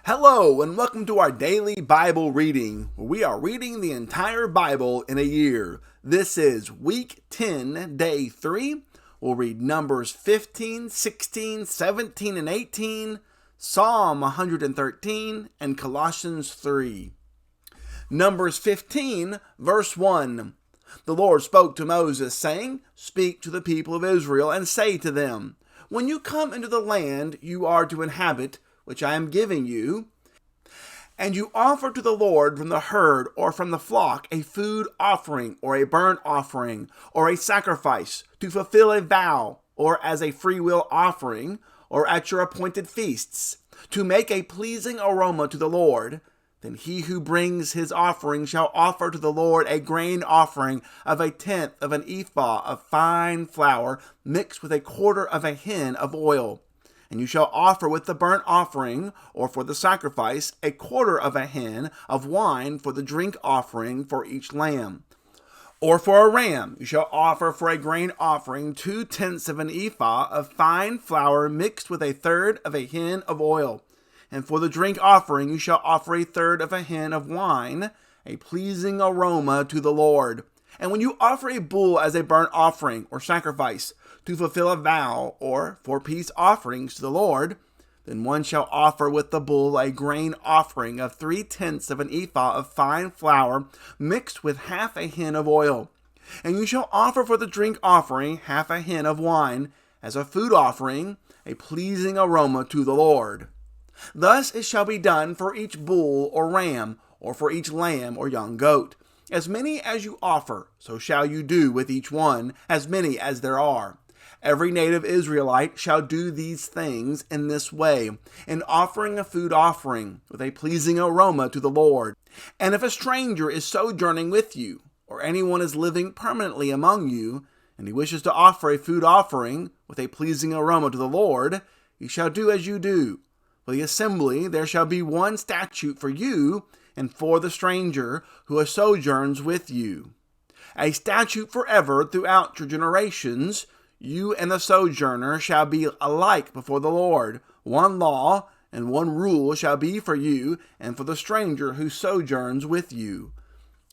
Hello, and welcome to our daily Bible reading, where we are reading the entire Bible in a year. This is week 10, day 3. We'll read Numbers 15, 16, 17, and 18, Psalm 113, and Colossians 3. Numbers 15, verse 1. The Lord spoke to Moses, saying, "Speak to the people of Israel, and say to them, When you come into the land you are to inhabit, which I am giving you, and you offer to the Lord from the herd or from the flock a food offering or a burnt offering or a sacrifice to fulfill a vow or as a freewill offering or at your appointed feasts to make a pleasing aroma to the Lord, then he who brings his offering shall offer to the Lord a grain offering of 1/10 of an ephah of fine flour mixed with 1/4 of a hin of oil. And you shall offer with the burnt offering, or for the sacrifice, 1/4 of a hin of wine for the drink offering for each lamb. Or for a ram, you shall offer for a grain offering 2/10 of an ephah of fine flour mixed with 1/3 of a hin of oil. And for the drink offering, you shall offer 1/3 of a hin of wine, a pleasing aroma to the Lord. And when you offer a bull as a burnt offering or sacrifice to fulfill a vow or for peace offerings to the Lord, then one shall offer with the bull a grain offering of 3/10 of an ephah of fine flour mixed with half a hin of oil. And you shall offer for the drink offering half a hin of wine as a food offering, a pleasing aroma to the Lord. Thus it shall be done for each bull or ram, or for each lamb or young goat. As many as you offer, so shall you do with each one, as many as there are. Every native Israelite shall do these things in this way, in offering a food offering with a pleasing aroma to the Lord. And if a stranger is sojourning with you, or anyone is living permanently among you, and he wishes to offer a food offering with a pleasing aroma to the Lord, you shall do as you do. For the assembly there shall be one statute for you, and for the stranger who sojourns with you. A statute forever throughout your generations. You and the sojourner shall be alike before the Lord. One law and one rule shall be for you and for the stranger who sojourns with you.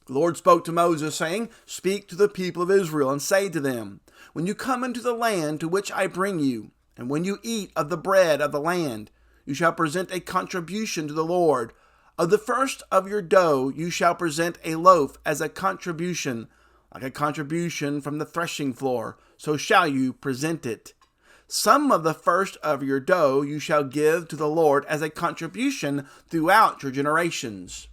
The Lord spoke to Moses, saying, "Speak to the people of Israel, and say to them, When you come into the land to which I bring you, and when you eat of the bread of the land, you shall present a contribution to the Lord. Of the first of your dough you shall present a loaf as a contribution, like a contribution from the threshing floor, so shall you present it. Some of the first of your dough you shall give to the Lord as a contribution throughout your generations.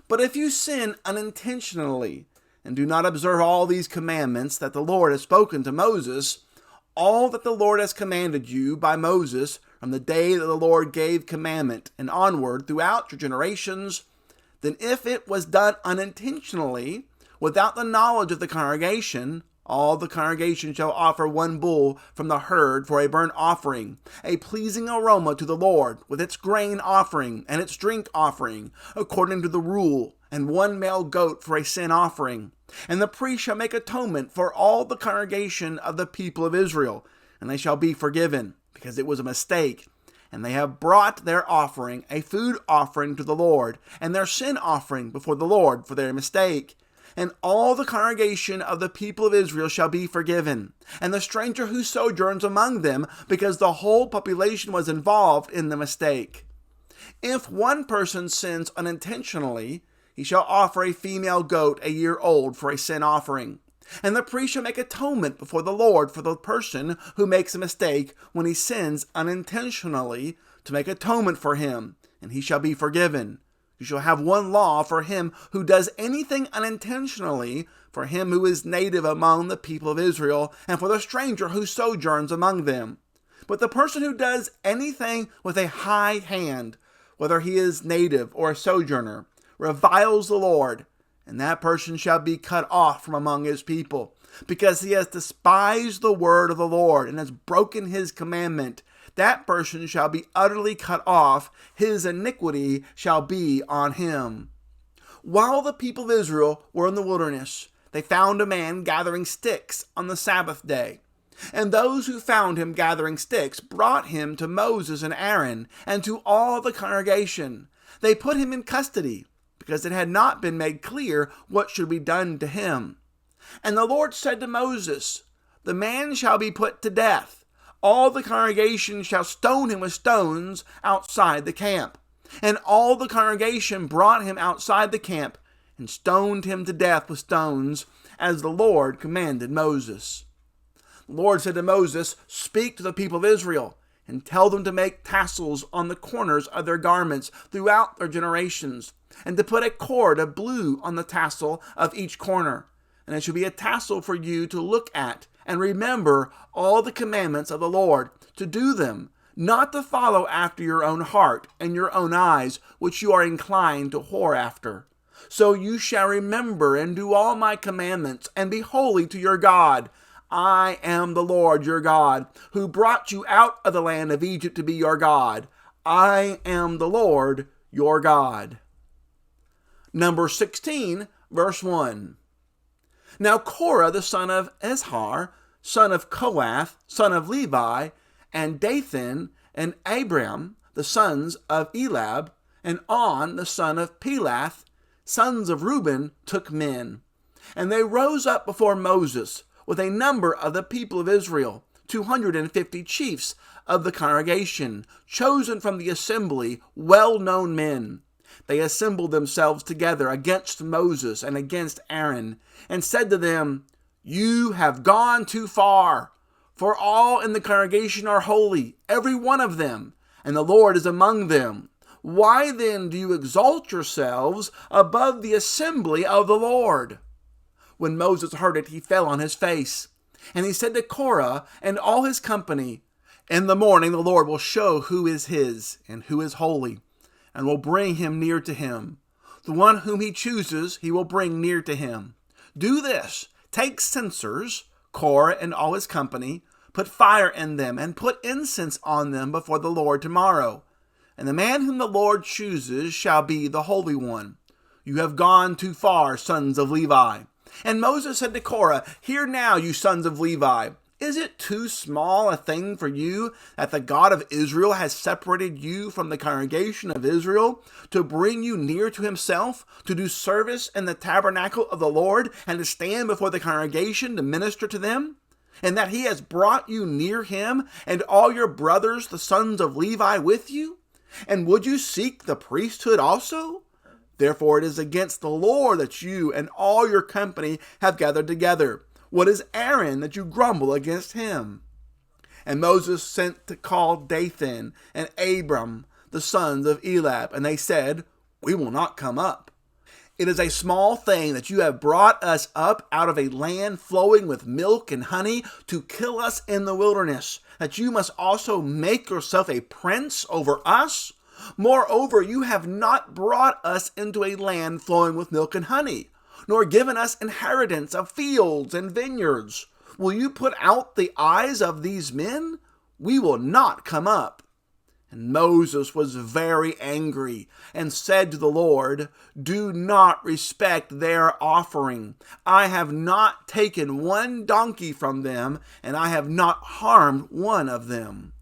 But if you sin unintentionally, and do not observe all these commandments that the Lord has spoken to Moses, all that the Lord has commanded you by Moses from the day that the Lord gave commandment and onward throughout your generations, then if it was done unintentionally, without the knowledge of the congregation, all the congregation shall offer one bull from the herd for a burnt offering, a pleasing aroma to the Lord, with its grain offering and its drink offering, according to the rule, and one male goat for a sin offering. And the priest shall make atonement for all the congregation of the people of Israel, and they shall be forgiven, because it was a mistake. And they have brought their offering, a food offering to the Lord, and their sin offering before the Lord for their mistake. And all the congregation of the people of Israel shall be forgiven, and the stranger who sojourns among them, because the whole population was involved in the mistake. If one person sins unintentionally, he shall offer a female goat a year old for a sin offering. And the priest shall make atonement before the Lord for the person who makes a mistake when he sins unintentionally, to make atonement for him, and he shall be forgiven. You shall have one law for him who does anything unintentionally, for him who is native among the people of Israel, and for the stranger who sojourns among them. But the person who does anything with a high hand, whether he is native or a sojourner, reviles the Lord, and that person shall be cut off from among his people, because he has despised the word of the Lord and has broken his commandment. That person shall be utterly cut off. His iniquity shall be on him." While the people of Israel were in the wilderness, they found a man gathering sticks on the Sabbath day. And those who found him gathering sticks brought him to Moses and Aaron and to all the congregation. They put him in custody, because it had not been made clear what should be done to him. And the Lord said to Moses, "The man shall be put to death. All the congregation shall stone him with stones outside the camp." And all the congregation brought him outside the camp and stoned him to death with stones, as the Lord commanded Moses. The Lord said to Moses, "Speak to the people of Israel and tell them to make tassels on the corners of their garments throughout their generations, and to put a cord of blue on the tassel of each corner. And it shall be a tassel for you to look at and remember all the commandments of the Lord, to do them, not to follow after your own heart and your own eyes, which you are inclined to whore after. So you shall remember and do all my commandments, and be holy to your God. I am the Lord your God, who brought you out of the land of Egypt to be your God. I am the Lord your God." Numbers 16, verse 1. Now Korah, the son of Izhar, son of Kohath, son of Levi, and Dathan and Abiram, the sons of Eliab, and On, the son of Pelath, sons of Reuben, took men. And they rose up before Moses with a number of the people of Israel, 250 chiefs of the congregation, chosen from the assembly, well-known men. They assembled themselves together against Moses and against Aaron, and said to them, "You have gone too far, for all in the congregation are holy, every one of them, and the Lord is among them. Why then do you exalt yourselves above the assembly of the Lord?" When Moses heard it, he fell on his face. And he said to Korah and all his company, "In the morning the Lord will show who is his and who is holy, and will bring him near to him. The one whom he chooses he will bring near to him. Do this, take censers, Korah and all his company, put fire in them, and put incense on them before the Lord tomorrow. And the man whom the Lord chooses shall be the Holy One. You have gone too far, sons of Levi." And Moses said to Korah, "Hear now, you sons of Levi. Is it too small a thing for you that the God of Israel has separated you from the congregation of Israel to bring you near to himself, to do service in the tabernacle of the Lord, and to stand before the congregation to minister to them? And that he has brought you near him, and all your brothers, the sons of Levi, with you? And would you seek the priesthood also? Therefore it is against the Lord that you and all your company have gathered together. What is Aaron that you grumble against him?" And Moses sent to call Dathan and Abiram, the sons of Eliab, and they said, "We will not come up. It is a small thing that you have brought us up out of a land flowing with milk and honey to kill us in the wilderness, that you must also make yourself a prince over us? Moreover, you have not brought us into a land flowing with milk and honey, nor given us inheritance of fields and vineyards. Will you put out the eyes of these men? We will not come up." And Moses was very angry and said to the Lord, "Do not respect their offering. I have not taken one donkey from them, and I have not harmed one of them."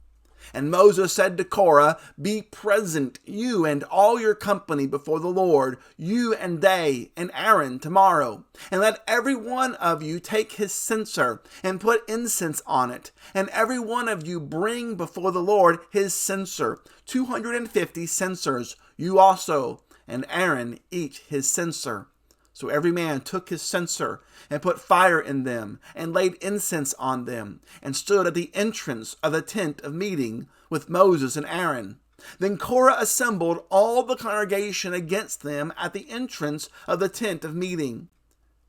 And Moses said to Korah, "Be present, you and all your company, before the Lord, you and they and Aaron tomorrow. And let every one of you take his censer and put incense on it. And every one of you bring before the Lord his censer, 250 censers, you also, and Aaron each his censer." So every man took his censer and put fire in them and laid incense on them and stood at the entrance of the tent of meeting with Moses and Aaron. Then Korah assembled all the congregation against them at the entrance of the tent of meeting.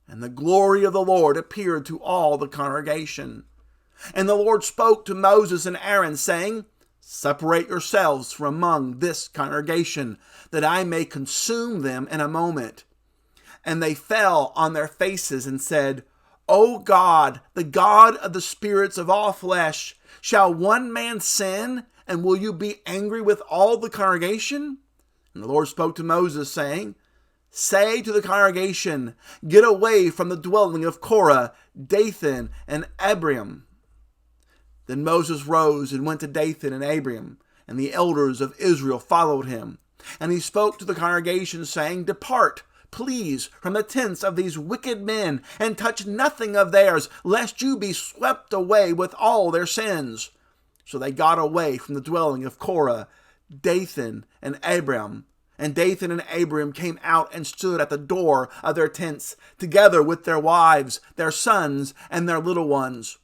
And the glory of the Lord appeared to all the congregation. And the Lord spoke to Moses and Aaron, saying, "Separate yourselves from among this congregation, that I may consume them in a moment." And they fell on their faces and said, "O God, the God of the spirits of all flesh, shall one man sin, and will you be angry with all the congregation?" And the Lord spoke to Moses, saying, "Say to the congregation, get away from the dwelling of Korah, Dathan, and Abiram." Then Moses rose and went to Dathan and Abiram, and the elders of Israel followed him. And he spoke to the congregation, saying, Depart, please, from the tents of these wicked men, and touch nothing of theirs, lest you be swept away with all their sins. So they got away from the dwelling of Korah, Dathan, and Abiram. And Dathan and Abiram came out and stood at the door of their tents, together with their wives, their sons, and their little ones.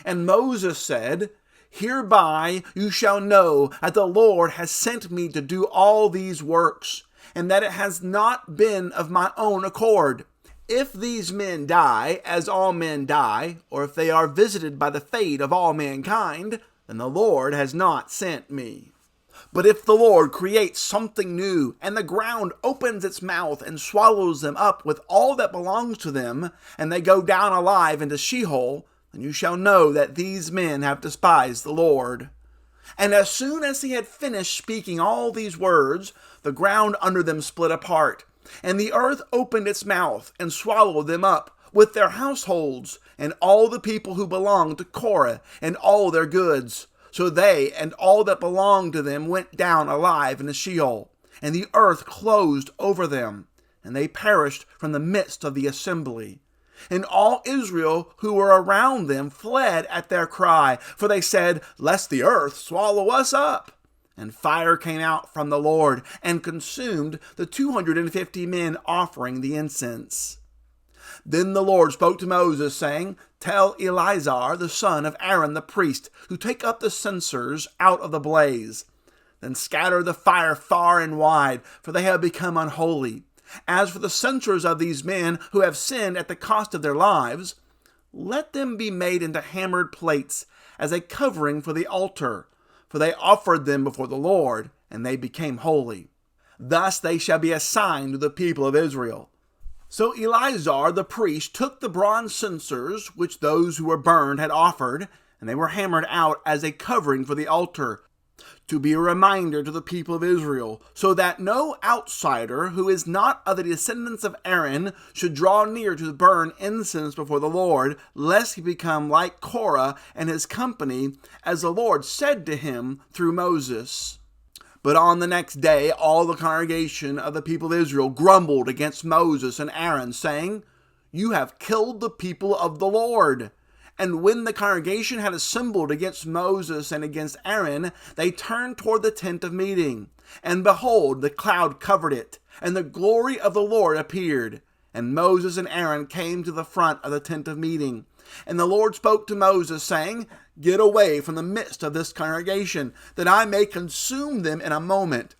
And Moses said, Hereby you shall know that the Lord has sent me to do all these works, and that it has not been of my own accord. If these men die, as all men die, or if they are visited by the fate of all mankind, then the Lord has not sent me. But if the Lord creates something new, and the ground opens its mouth and swallows them up with all that belongs to them, and they go down alive into Sheol, then you shall know that these men have despised the Lord. And as soon as he had finished speaking all these words, the ground under them split apart, and the earth opened its mouth and swallowed them up, with their households, and all the people who belonged to Korah, and all their goods. So they and all that belonged to them went down alive into Sheol, and the earth closed over them, and they perished from the midst of the assembly. And all Israel who were around them fled at their cry, for they said, Lest the earth swallow us up. And fire came out from the Lord, and consumed the 250 men offering the incense. Then the Lord spoke to Moses, saying, Tell Eleazar, the son of Aaron the priest, to take up the censers out of the blaze. Then scatter the fire far and wide, for they have become unholy. As for the censers of these men who have sinned at the cost of their lives, let them be made into hammered plates as a covering for the altar, for they offered them before the Lord, and they became holy. Thus they shall be a sign to the people of Israel. So Eleazar the priest took the bronze censers which those who were burned had offered, and they were hammered out as a covering for the altar, to be a reminder to the people of Israel, so that no outsider who is not of the descendants of Aaron should draw near to burn incense before the Lord, lest he become like Korah and his company, as the Lord said to him through Moses. But on the next day, all the congregation of the people of Israel grumbled against Moses and Aaron, saying, You have killed the people of the Lord. And when the congregation had assembled against Moses and against Aaron, they turned toward the tent of meeting. And behold, the cloud covered it, and the glory of the Lord appeared. And Moses and Aaron came to the front of the tent of meeting. And the Lord spoke to Moses, saying, Get away from the midst of this congregation, that I may consume them in a moment.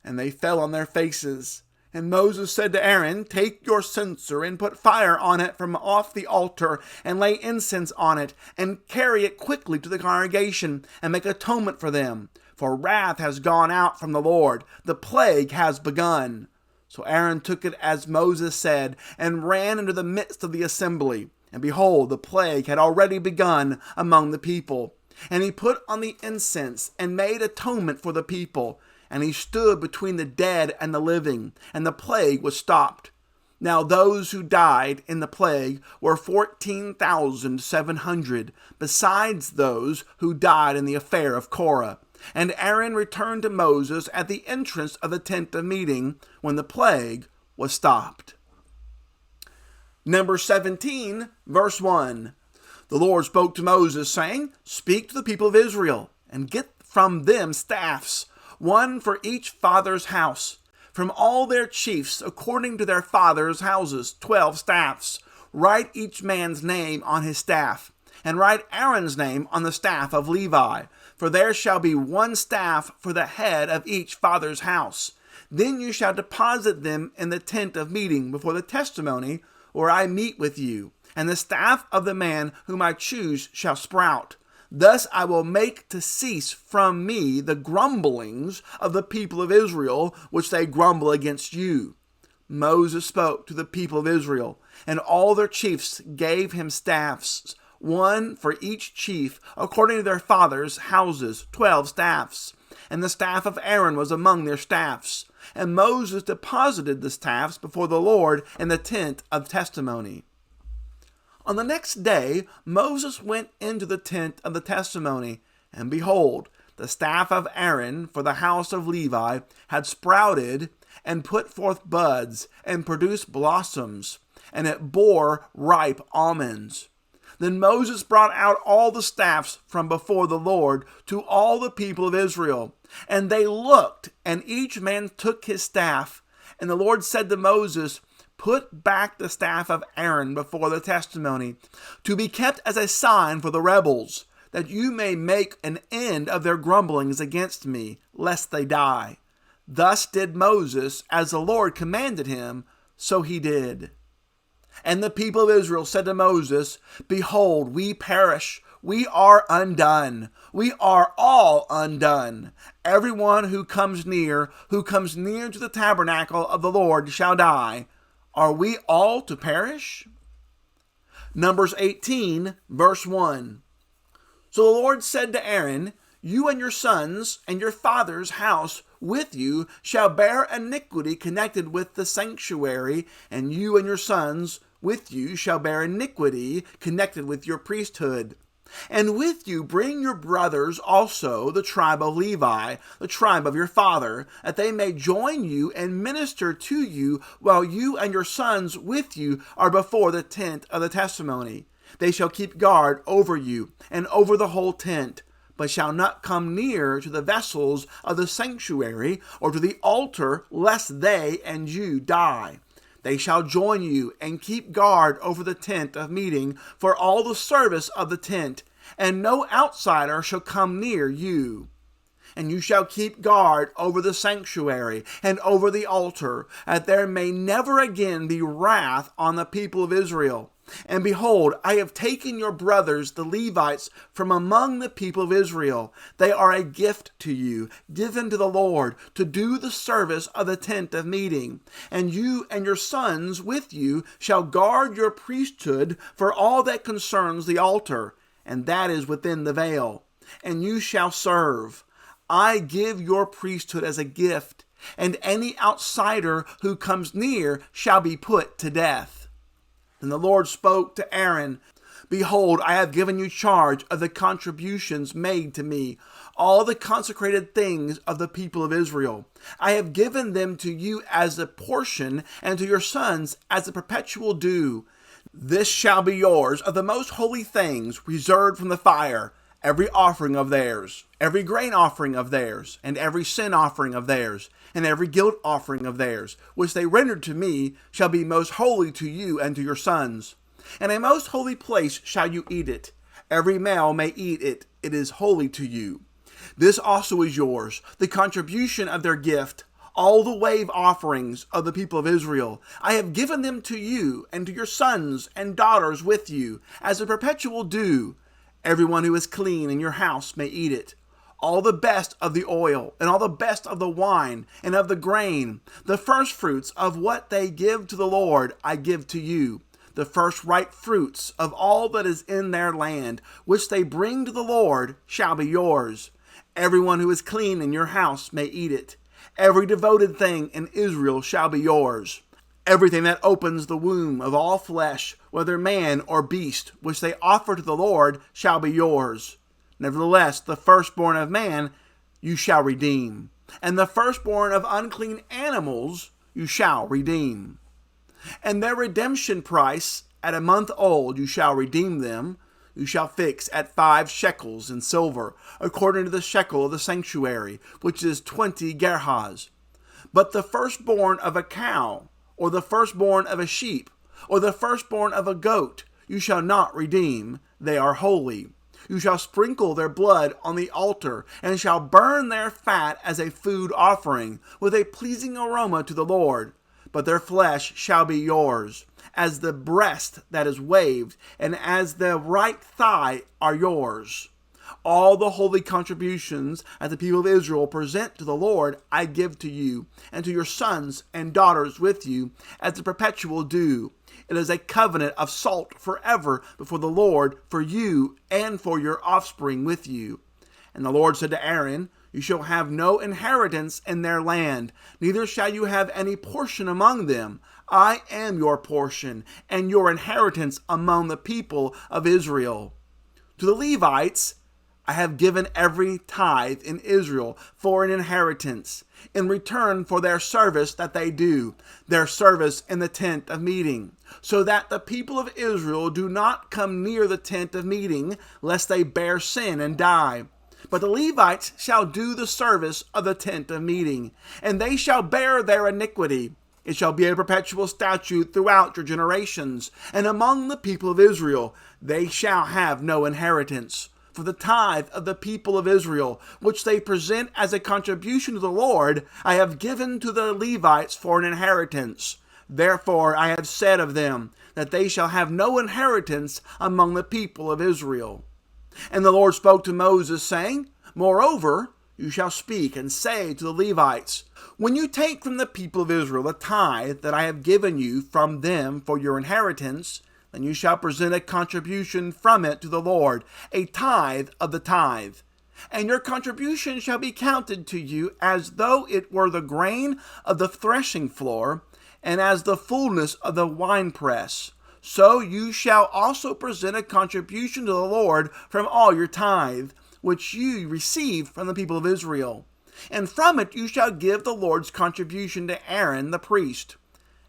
And they fell on their faces. And Moses said to Aaron, Take your censer and put fire on it from off the altar, and lay incense on it, and carry it quickly to the congregation, and make atonement for them. For wrath has gone out from the Lord, the plague has begun. So Aaron took it as Moses said, and ran into the midst of the assembly. And behold, the plague had already begun among the people. And he put on the incense, and made atonement for the people. And he stood between the dead and the living, and the plague was stopped. Now those who died in the plague were 14,700, besides those who died in the affair of Korah. And Aaron returned to Moses at the entrance of the tent of meeting, when the plague was stopped. Number 17, verse 1. The Lord spoke to Moses, saying, Speak to the people of Israel, and get from them staffs, one for each father's house. From all their chiefs, according to their fathers' houses, 12 staffs. Write each man's name on his staff, and write Aaron's name on the staff of Levi. For there shall be one staff for the head of each father's house. Then you shall deposit them in the tent of meeting before the testimony, where I meet with you. And the staff of the man whom I choose shall sprout. Thus I will make to cease from me the grumblings of the people of Israel, which they grumble against you. Moses spoke to the people of Israel, and all their chiefs gave him staffs, one for each chief, according to their fathers' houses, 12 staffs. And the staff of Aaron was among their staffs. And Moses deposited the staffs before the Lord in the tent of testimony. On the next day, Moses went into the tent of the testimony, and behold, the staff of Aaron for the house of Levi had sprouted and put forth buds and produced blossoms, and it bore ripe almonds. Then Moses brought out all the staffs from before the Lord to all the people of Israel. And they looked, and each man took his staff. And the Lord said to Moses, "Put back the staff of Aaron before the testimony, to be kept as a sign for the rebels, that you may make an end of their grumblings against me, lest they die." Thus did Moses, as the Lord commanded him, so he did. And the people of Israel said to Moses, "Behold, we perish. We are undone. We are all undone. Everyone who comes near to the tabernacle of the Lord shall die. Are we all to perish?" Numbers 18, verse 1. So the Lord said to Aaron, "You and your sons and your father's house with you shall bear iniquity connected with the sanctuary, and you and your sons with you shall bear iniquity connected with your priesthood. And with you bring your brothers also, the tribe of Levi, the tribe of your father, that they may join you and minister to you while you and your sons with you are before the tent of the testimony. They shall keep guard over you and over the whole tent, but shall not come near to the vessels of the sanctuary or to the altar, lest they and you die. They shall join you and keep guard over the tent of meeting for all the service of the tent, and no outsider shall come near you. And you shall keep guard over the sanctuary and over the altar, that there may never again be wrath on the people of Israel. And behold, I have taken your brothers, the Levites, from among the people of Israel. They are a gift to you, given to the Lord, to do the service of the tent of meeting. And you and your sons with you shall guard your priesthood for all that concerns the altar, and that is within the veil. And you shall serve. I give your priesthood as a gift, and any outsider who comes near shall be put to death." Then the Lord spoke to Aaron, "Behold, I have given you charge of the contributions made to me, all the consecrated things of the people of Israel. I have given them to you as a portion, and to your sons as a perpetual due. This shall be yours of the most holy things reserved from the fire, every offering of theirs, every grain offering of theirs, and every sin offering of theirs, and every guilt offering of theirs, which they rendered to me, shall be most holy to you and to your sons. In a most holy place shall you eat it. Every male may eat it. It is holy to you. This also is yours, the contribution of their gift, all the wave offerings of the people of Israel. I have given them to you and to your sons and daughters with you, as a perpetual due. Everyone who is clean in your house may eat it. All the best of the oil, and all the best of the wine, and of the grain, the first fruits of what they give to the Lord, I give to you. The first ripe fruits of all that is in their land, which they bring to the Lord, shall be yours. Everyone who is clean in your house may eat it. Every devoted thing in Israel shall be yours. Everything that opens the womb of all flesh, whether man or beast, which they offer to the Lord, shall be yours. Nevertheless, the firstborn of man you shall redeem, and the firstborn of unclean animals you shall redeem. And their redemption price, at a month old you shall redeem them. You shall fix at 5 shekels in silver, according to the shekel of the sanctuary, which is 20 gerahs. But the firstborn of a cow, or the firstborn of a sheep, or the firstborn of a goat, you shall not redeem. They are holy. You shall sprinkle their blood on the altar, and shall burn their fat as a food offering, with a pleasing aroma to the Lord. But their flesh shall be yours, as the breast that is waved, and as the right thigh are yours. All the holy contributions that the people of Israel present to the Lord I give to you, and to your sons and daughters with you, as a perpetual due. It is a covenant of salt forever before the Lord, for you and for your offspring with you." And the Lord said to Aaron, You shall have no inheritance in their land, neither shall you have any portion among them. I am your portion and your inheritance among the people of Israel. To the Levites I have given every tithe in Israel for an inheritance, in return for their service that they do, their service in the tent of meeting, so that the people of Israel do not come near the tent of meeting, lest they bear sin and die. But the Levites shall do the service of the tent of meeting, and they shall bear their iniquity. It shall be a perpetual statute throughout your generations, and among the people of Israel they shall have no inheritance. For the tithe of the people of Israel, which they present as a contribution to the Lord, I have given to the Levites for an inheritance. Therefore I have said of them, that they shall have no inheritance among the people of Israel. And the Lord spoke to Moses, saying, Moreover, you shall speak and say to the Levites, when you take from the people of Israel the tithe that I have given you from them for your inheritance, then you shall present a contribution from it to the Lord, a tithe of the tithe. And your contribution shall be counted to you as though it were the grain of the threshing floor, and as the fullness of the winepress. So you shall also present a contribution to the Lord from all your tithe, which you received from the people of Israel. And from it you shall give the Lord's contribution to Aaron the priest.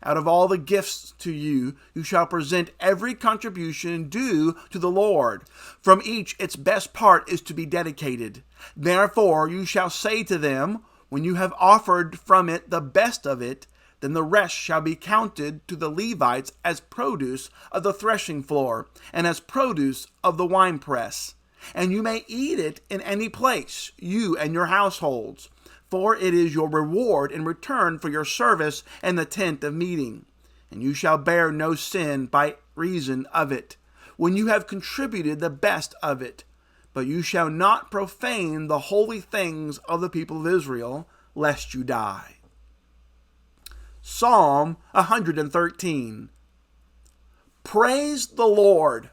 Out of all the gifts to you, you shall present every contribution due to the Lord. From each its best part is to be dedicated. Therefore you shall say to them, when you have offered from it the best of it, then the rest shall be counted to the Levites as produce of the threshing floor, and as produce of the winepress. And you may eat it in any place, you and your households, for it is your reward in return for your service in the tent of meeting. And you shall bear no sin by reason of it, when you have contributed the best of it. But you shall not profane the holy things of the people of Israel, lest you die. Psalm 113. Praise the Lord.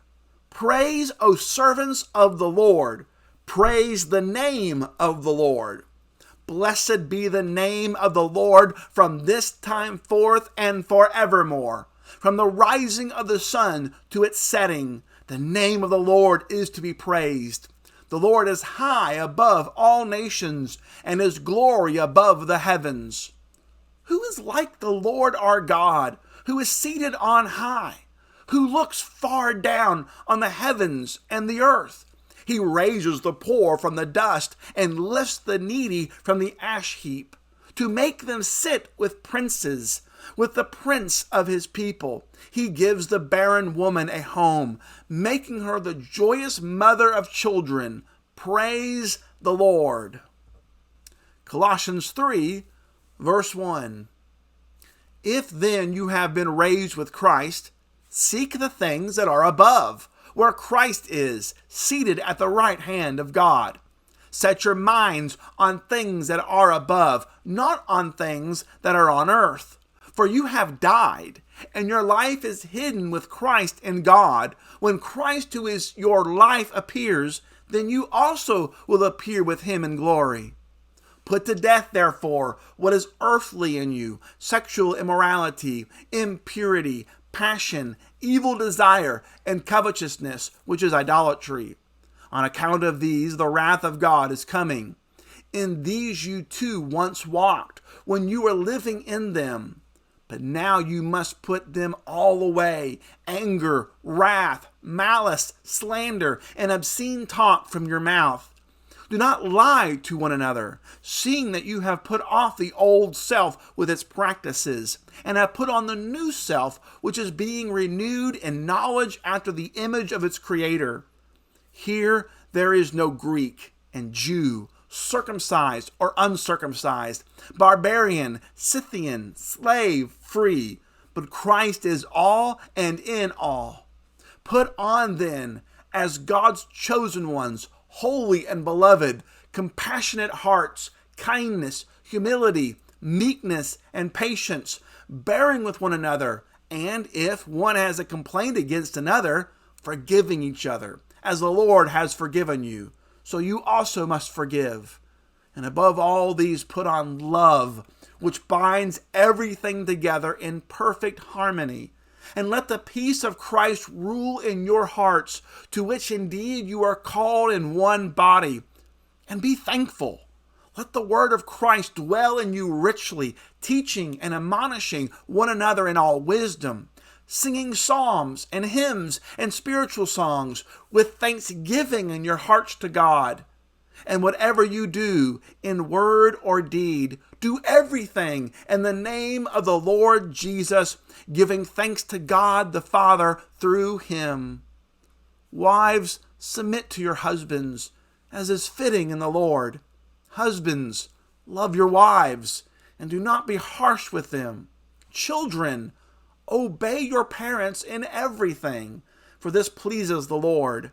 Praise, O servants of the Lord. Praise the name of the Lord. Blessed be the name of the Lord from this time forth and forevermore. From the rising of the sun to its setting, the name of the Lord is to be praised. The Lord is high above all nations, and his glory above the heavens. Who is like the Lord our God, who is seated on high, who looks far down on the heavens and the earth? He raises the poor from the dust and lifts the needy from the ash heap, to make them sit with princes, with the prince of his people. He gives the barren woman a home, making her the joyous mother of children. Praise the Lord. Colossians 3, verse 1. If then you have been raised with Christ, seek the things that are above, where Christ is, seated at the right hand of God. Set your minds on things that are above, not on things that are on earth. For you have died, and your life is hidden with Christ in God. When Christ, who is your life, appears, then you also will appear with him in glory. Put to death, therefore, what is earthly in you: sexual immorality, impurity, passion, evil desire, and covetousness, which is idolatry. On account of these, the wrath of God is coming. In these you too once walked, when you were living in them. But now you must put them all away: anger, wrath, malice, slander, and obscene talk from your mouth. Do not lie to one another, seeing that you have put off the old self with its practices, and have put on the new self, which is being renewed in knowledge after the image of its creator. Here there is no Greek and Jew, circumcised or uncircumcised, barbarian, Scythian, slave, free, but Christ is all and in all. Put on then, as God's chosen ones, holy and beloved, compassionate hearts, kindness, humility, meekness, and patience, bearing with one another, and if one has a complaint against another, forgiving each other, as the Lord has forgiven you, so you also must forgive. And above all these, put on love, which binds everything together in perfect harmony. And let the peace of Christ rule in your hearts, to which indeed you are called in one body. And be thankful. Let the word of Christ dwell in you richly, teaching and admonishing one another in all wisdom, singing psalms and hymns and spiritual songs with thanksgiving in your hearts to God. And whatever you do, in word or deed, do everything in the name of the Lord Jesus, giving thanks to God the Father through him. Wives, submit to your husbands, as is fitting in the Lord. Husbands, love your wives, and do not be harsh with them. Children, obey your parents in everything, for this pleases the Lord.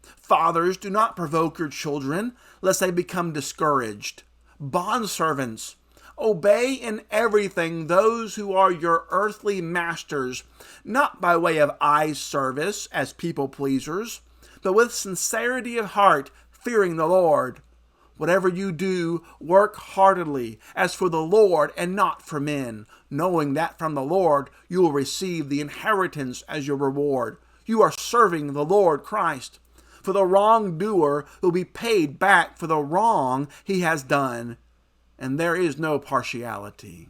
Fathers, do not provoke your children, lest they become discouraged. Bondservants, obey in everything those who are your earthly masters, not by way of eye service as people pleasers, but with sincerity of heart, fearing the Lord. Whatever you do, work heartily, as for the Lord and not for men, knowing that from the Lord you will receive the inheritance as your reward. You are serving the Lord Christ. For the wrongdoer will be paid back for the wrong he has done, and there is no partiality.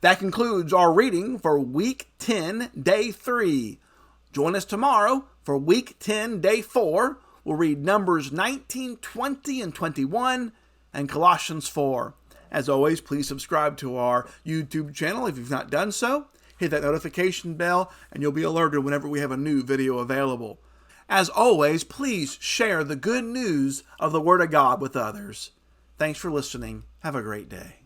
That concludes our reading for Week 10, Day 3. Join us tomorrow for Week 10, Day 4. We'll read Numbers 19, 20, and 21, and Colossians 4. As always, please subscribe to our YouTube channel if you've not done so. Hit that notification bell, and you'll be alerted whenever we have a new video available. As always, please share the good news of the Word of God with others. Thanks for listening. Have a great day.